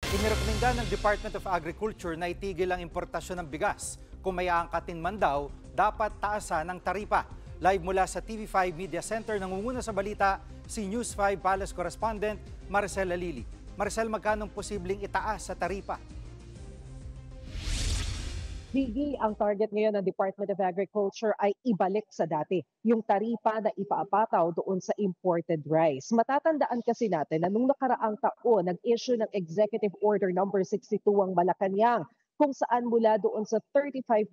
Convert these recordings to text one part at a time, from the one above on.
Inirekomenda ng Department of Agriculture na itigil ang importasyon ng bigas. Kung may aangkatin man daw, dapat taasan ng taripa. Live mula sa TV5 Media Center, nangunguna sa balita si News 5 Palace Correspondent Maricel Alili. Maricel, magkano posibleng itaas sa taripa? Gigi, ang target ngayon ng Department of Agriculture ay ibalik sa dati, yung taripa na ipaapataw doon sa imported rice. Matatandaan kasi natin na nung nakaraang taon, nag-issue ng Executive Order number 62 ang Malacanang, kung saan mula doon sa 35%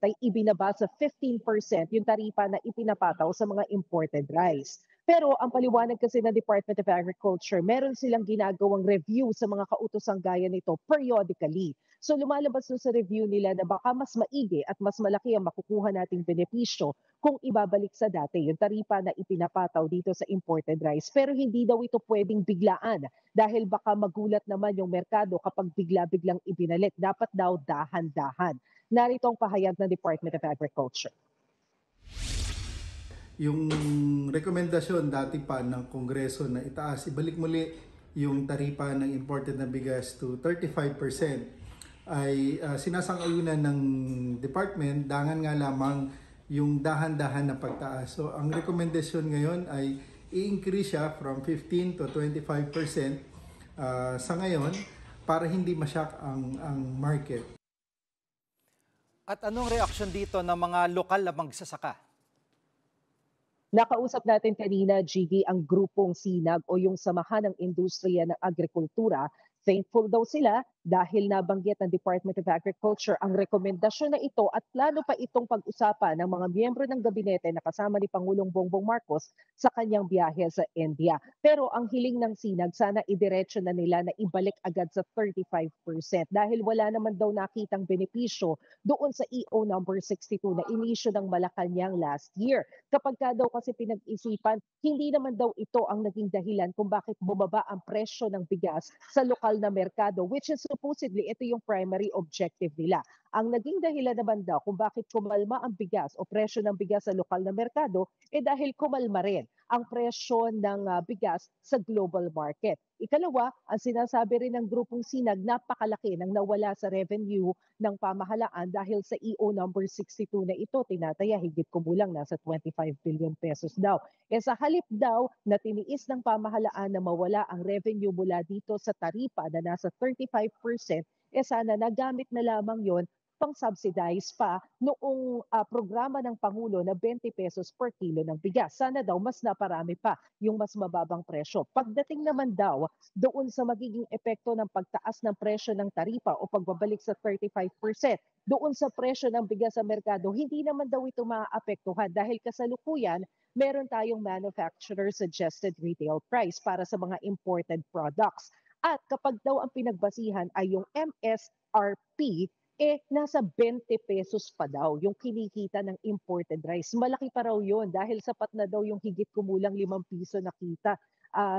ay ibinaba sa 15% yung taripa na ipinapataw sa mga imported rice. Pero ang paliwanag kasi ng Department of Agriculture, meron silang ginagawang review sa mga kautosang gaya nito periodically. So lumalabas nun sa review nila na baka mas maigi at mas malaki ang makukuha nating benepisyo kung ibabalik sa dati yung taripa na ipinapataw dito sa imported rice. Pero hindi daw ito pwedeng biglaan dahil baka magulat naman yung merkado kapag bigla-biglang ibinalik. Dapat daw dahan-dahan. Narito ang pahayag ng Department of Agriculture. Yung rekomendasyon dati pa ng Kongreso na itaas, ibalik muli yung taripa ng imported na bigas to 35% ay sinasang-ayunan ng department, dangan nga lamang yung dahan-dahan na pagtaas. So ang rekomendasyon ngayon ay i-increase siya from 15 to 25% sa ngayon para hindi masyak ang market. At anong reaksyon dito ng mga lokal na magsasaka? Nakausap natin kanina, Gigi, ang grupong Sinag o yung Samahan ng Industriya ng Agrikultura. Thankful daw sila dahil nabanggit ng Department of Agriculture ang rekomendasyon na ito at plano pa itong pag-usapan ng mga miyembro ng gabinete na kasama ni Pangulong Bongbong Marcos sa kanyang biyahe sa India. Pero ang hiling ng Sinag, sana idiretso na nila na ibalik agad sa 35% dahil wala naman daw nakitang benepisyo doon sa EO number 62 na inisyo ng Malacanang last year. Kapag ka daw kasi pinag-isipan, hindi naman daw ito ang naging dahilan kung bakit bumaba ang presyo ng bigas sa lokal na merkado, which is supposedly ito yung primary objective nila. Ang naging dahilan naman daw kung bakit kumalma ang bigas o presyo ng bigas sa lokal na merkado dahil kumalma rin ang presyo ng bigas sa global market. Ikalawa, ang sinasabi rin ng grupong Sinag, napakalaki ng nawala sa revenue ng pamahalaan dahil sa EO number 62 na ito, tinataya higit kumulang nasa 25 billion pesos daw. Sa halip daw na tiniis ng pamahalaan na mawala ang revenue mula dito sa taripa na nasa 35%, sana nagamit na lamang yon pang-subsidize pa noong programa ng Pangulo na 20 pesos per kilo ng bigas. Sana daw mas naparami pa yung mas mababang presyo. Pagdating naman daw doon sa magiging epekto ng pagtaas ng presyo ng taripa o pagbabalik sa 35%, doon sa presyo ng bigas sa merkado, hindi naman daw ito maaapektuhan dahil kasalukuyan meron tayong manufacturer suggested retail price para sa mga imported products. At kapag daw ang pinagbasihan ay yung MSRP, nasa 20 pesos pa daw yung kinikita ng imported rice. Malaki pa raw yun dahil sapat na daw yung higit kumulang 5 piso na kita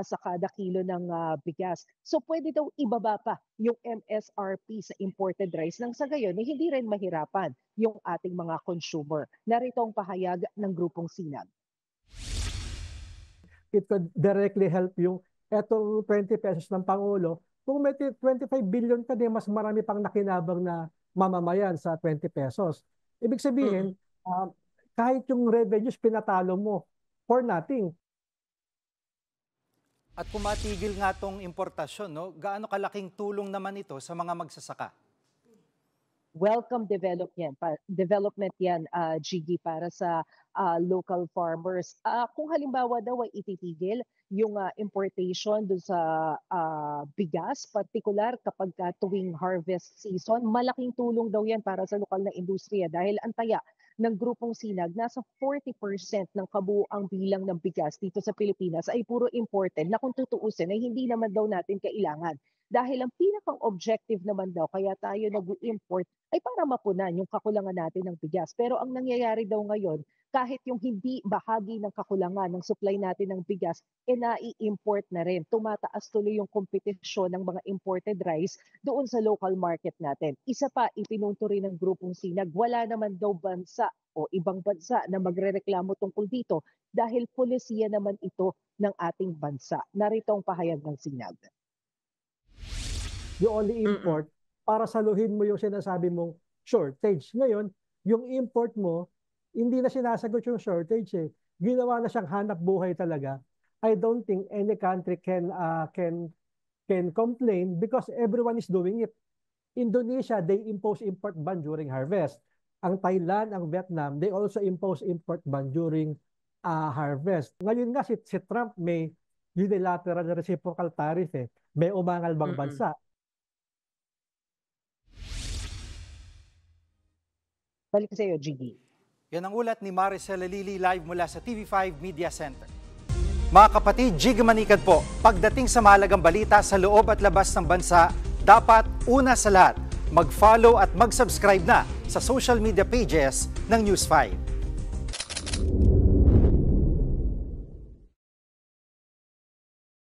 sa kada kilo ng bigas. So pwede daw ibaba pa yung MSRP sa imported rice nang sa gayon hindi rin mahirapan yung ating mga consumer. Narito ang pahayag ng grupong Sinag. It could directly help yung etong 20 pesos ng Pangulo. Kung may 25 billion ka din, mas marami pang nakinabang na mamamayan sa 20 pesos. Ibig sabihin, kahit yung revenues pinatalo mo for nothing. At kung matigil nga itong importasyon, no, gaano kalaking tulong naman ito sa mga magsasaka? Welcome development yan, Gigi, para sa local farmers. Kung halimbawa daw ay ititigil yung importation dun sa bigas, particular kapag tuwing harvest season, malaking tulong daw yan para sa lokal na industriya dahil ang taya ng grupong Sinag, nasa 40% ng kabuuang bilang ng bigas dito sa Pilipinas ay puro imported na kung tutuusin ay hindi naman daw natin kailangan. Dahil ang pinakang objective naman daw kaya tayo nag-import ay para mapunan yung kakulangan natin ng bigas. Pero ang nangyayari daw ngayon, kahit yung hindi bahagi ng kakulangan ng supply natin ng bigas, nai-import na rin. Tumataas tuloy yung kompetisyon ng mga imported rice doon sa local market natin. Isa pa, ipinunto rin ng grupong Sinag, wala naman daw bansa o ibang bansa na magrereklamo tungkol dito dahil polisiya naman ito ng ating bansa. Narito ang pahayag ng Sinag. You only import para saluhin mo yung sinasabi mong shortage. Ngayon, yung import mo, hindi na sinasagot yung shortage eh. Ginawa na siyang hanap buhay talaga. I don't think any country can complain because everyone is doing it. Indonesia, they impose import ban during harvest. Ang Thailand, ang Vietnam, they also impose import ban during harvest. Ngayon nga si Trump may unilateral reciprocal tariff eh. May umangal bang bansa? Balik sa iyo, Gigi. Yan ang ulat ni Maricel Lili live mula sa TV5 Media Center. Mga kapatid, Jig Manikad po, pagdating sa mahalagang balita sa loob at labas ng bansa, dapat una sa lahat, mag-follow at mag-subscribe na sa social media pages ng News 5.